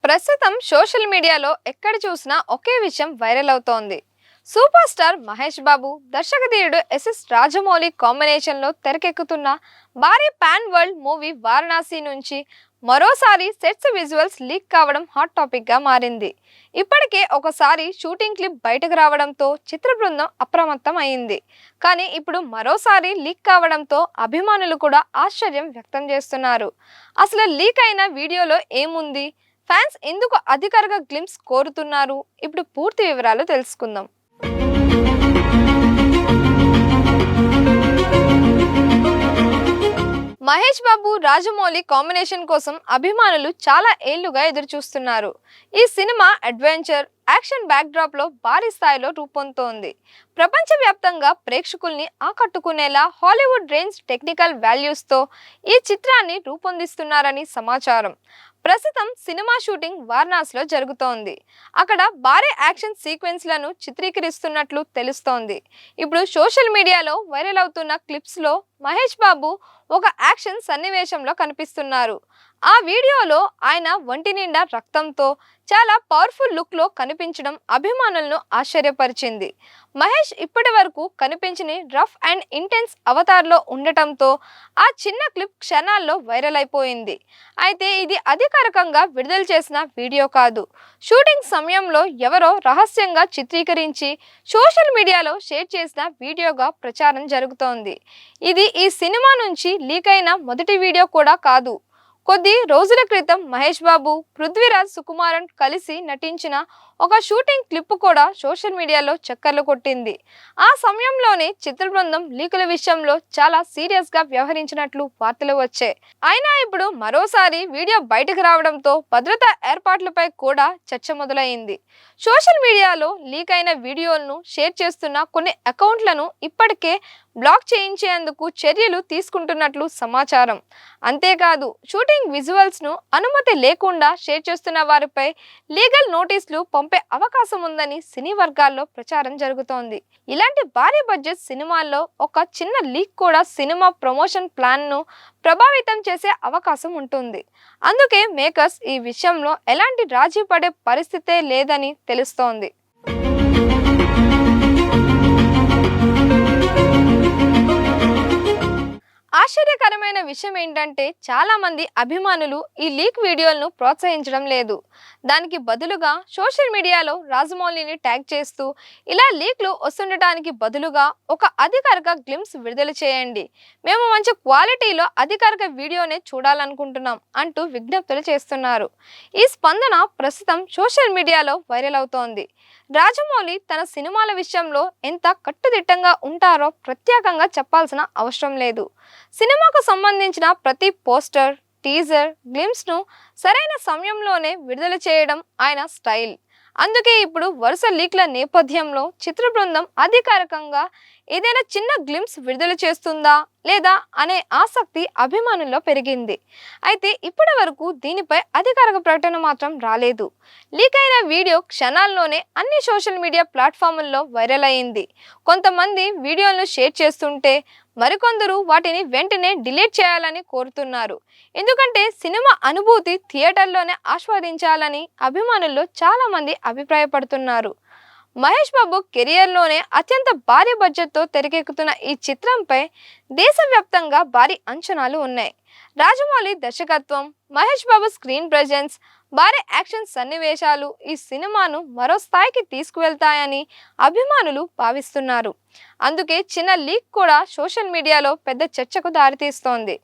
ప్రస్తుతం సోషల్ మీడియాలో ఎక్కడ చూసినా ఒకే విషయం వైరల్ అవుతోంది. Super star Mahesh Babu, దర్శకధీరుడు SS Rajamouli కాంబినేషన్లో తెరకెక్కుతున్న భారీ పాన్ వరల్డ్ మూవీ వారణాసి నుంచి మరోసారి సెట్స్ విజువల్స్ లీక్ కావడం హాట్ టాపిక్ గా మారింది. ఇప్పటికే ఒకసారి షూటింగ్ క్లిప్ బయటకు రావడంతో చిత్ర బృందం అప్రమత్తం అయింది. కానీ ఇప్పుడు మరోసారి లీక్ కావడంతో అభిమానులు కూడా ఆశ్చర్యం వ్యక్తం చేస్తున్నారు. అసలు లీక్ అయిన వీడియోలో ఏముంది, ఫ్యాన్స్ ఎందుకు అధికారిక గ్లింప్స్ కోరుతున్నారు? ఇప్పుడు పూర్తి వివరాలు తెలుసుకుందాం. మహేష్ బాబు రాజమౌళి కాంబినేషన్ కోసం అభిమానులు చాలా ఏళ్లుగా ఎదురు చూస్తున్నారు. ఈ cinema adventure, action back drop లో భారీ స్థాయిలో రూపొందుతోంది. ప్రపంచవ్యాప్తంగా ప్రేక్షకుల్ని ఆకట్టుకునేలా హాలీవుడ్ రేంజ్ టెక్నికల్ వాల్యూస్ తో ఈ చిత్రాన్ని రూపొందిస్తున్నారని సమాచారం. ప్రస్తుతం సినిమా షూటింగ్ వారణాసిలో జరుగుతోంది. అక్కడ భారీ యాక్షన్ సీక్వెన్స్లను చిత్రీకరిస్తున్నట్లు తెలుస్తోంది. ఇప్పుడు సోషల్ మీడియాలో వైరల్ అవుతున్న క్లిప్స్ లో మహేష్ బాబు ఒక యాక్షన్ సన్నివేశంలో కనిపిస్తున్నారు. ఆ వీడియోలో ఆయన ఒంటి నిండా రక్తంతో చాలా పవర్ఫుల్ లుక్ లో కనిపించడం అభిమానులను ఆశ్చర్యపరిచింది. మహేష్ ఇప్పటి వరకు కనిపించని రఫ్ అండ్ ఇంటెన్స్ అవతార్లో ఉండటంతో ఆ చిన్న క్లిప్ క్షణాల్లో వైరల్ అయిపోయింది. అయితే ఇది అధికారికంగా విడుదల చేసిన వీడియో కాదు. షూటింగ్ సమయంలో ఎవరో రహస్యంగా చిత్రీకరించి సోషల్ మీడియాలో షేర్ చేసిన వీడియోగా ప్రచారం జరుగుతోంది. ఇది ఈ సినిమా నుంచి లీక్ అయిన మొదటి వీడియో కూడా కాదు. కొద్ది రోజుల క్రితం మహేష్ బాబు, పృథ్వీరాజ్ సుకుమారన్ కలిసి నటించిన ఒక షూటింగ్ క్లిప్ కూడా సోషల్ మీడియాలో చక్కర్లు కొట్టింది. ఆ సమయంలోనే చిత్ర బృందం లీకుల విషయంలో చాలా సీరియస్ గా వ్యవహరించినట్లు వార్తలు వచ్చాయి. అయినా ఇప్పుడు మరోసారి వీడియో బయటకు రావడంతో భద్రతా ఏర్పాట్లపై కూడా చర్చ మొదలైంది. సోషల్ మీడియాలో లీక్ అయిన వీడియోలను షేర్ చేస్తున్న కొన్ని అకౌంట్లను ఇప్పటికే బ్లాక్ చేయించేందుకు చర్యలు తీసుకుంటున్నట్లు సమాచారం. అంతేకాదు, షూటింగ్ విజువల్స్ ను అనుమతి లేకుండా షేర్ చేస్తున్న వారిపై లీగల్ నోటీసులు పంపే అవకాశం ఉందని సినీ వర్గాల్లో ప్రచారం జరుగుతోంది. ఇలాంటి భారీ బడ్జెట్ సినిమాల్లో ఒక చిన్న లీక్ కూడా సినిమా ప్రమోషన్ ప్లాన్ ను ప్రభావితం చేసే అవకాశం ఉంటుంది. అందుకే మేకర్స్ ఈ విషయంలో ఎలాంటి రాజీ పడే పరిస్థితే లేదని తెలుస్తోంది. ఆశ్చర్యకరమైన విషయం ఏంటంటే చాలా మంది అభిమానులు ఈ లీక్ వీడియోలను ప్రోత్సహించడం లేదు. దానికి బదులుగా సోషల్ మీడియాలో రాజమౌళిని ట్యాగ్ చేస్తూ ఇలా లీక్లు వస్తుండటానికి బదులుగా ఒక అధికారిక గ్లింప్స్ విడుదల చేయండి, మేము మంచి క్వాలిటీలో అధికారిక వీడియోనే చూడాలనుకుంటున్నాం అంటూ విజ్ఞప్తులు చేస్తున్నారు. ఈ స్పందన ప్రస్తుతం సోషల్ మీడియాలో వైరల్ అవుతోంది. రాజమౌళి తన సినిమాల విషయంలో ఎంత కట్టుదిట్టంగా ఉంటారో ప్రత్యేకంగా చెప్పాల్సిన అవసరం లేదు. సినిమాకు సంబంధించిన ప్రతి పోస్టర్, టీజర్, గ్లింప్స్ ను సరైన సమయంలోనే విడుదల చేయడం ఆయన స్టైల్. అందుకే ఇప్పుడు వరుస లీక్ల నేపథ్యంలో చిత్ర బృందం అధికారికంగా ఏదైనా చిన్న గ్లింప్స్ విడుదల చేస్తుందా లేదా అనే ఆసక్తి అభిమానుల్లో పెరిగింది. అయితే ఇప్పటి వరకు దీనిపై అధికారిక ప్రకటన మాత్రం రాలేదు. లీక్ అయిన వీడియో క్షణాల్లోనే అన్ని సోషల్ మీడియా ప్లాట్ఫామ్ల్లో వైరల్ అయింది. కొంతమంది వీడియోలను షేర్ చేస్తుంటే మరికొందరు వాటిని వెంటనే డిలీట్ చేయాలని కోరుతున్నారు. ఎందుకంటే సినిమా అనుభూతి థియేటర్లోనే ఆస్వాదించాలని అభిమానుల్లో చాలా మంది అభిప్రాయపడుతున్నారు. మహేష్ బాబు కెరియర్లోనే అత్యంత భారీ బడ్జెట్తో తెరకెక్కుతున్న ఈ చిత్రంపై దేశవ్యాప్తంగా భారీ అంచనాలు ఉన్నాయి. రాజమౌళి దర్శకత్వం, మహేష్ బాబు స్క్రీన్ ప్రెజెన్స్, భారీ యాక్షన్ సన్నివేశాలు ఈ సినిమాను మరో స్థాయికి తీసుకువెళ్తాయని అభిమానులు భావిస్తున్నారు. అందుకే చిన్న లీక్ కూడా సోషల్ మీడియాలో పెద్ద చర్చకు దారితీస్తోంది.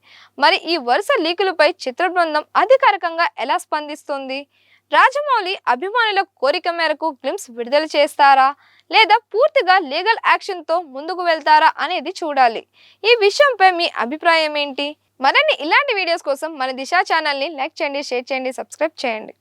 మరి ఈ వరుస లీకులపై చిత్ర బృందం అధికారికంగా ఎలా స్పందిస్తుంది? రాజమౌళి అభిమానుల కోరిక మేరకు గ్లింప్స్ విడుదల చేస్తారా లేదా పూర్తిగా లీగల్ యాక్షన్తో ముందుకు వెళ్తారా అనేది చూడాలి. ఈ విషయంపై మీ అభిప్రాయం ఏంటి? మరిన్ని ఇలాంటి వీడియోస్ కోసం మన దిశ ఛానల్ని లైక్ చేయండి, షేర్ చేయండి, సబ్స్క్రైబ్ చేయండి.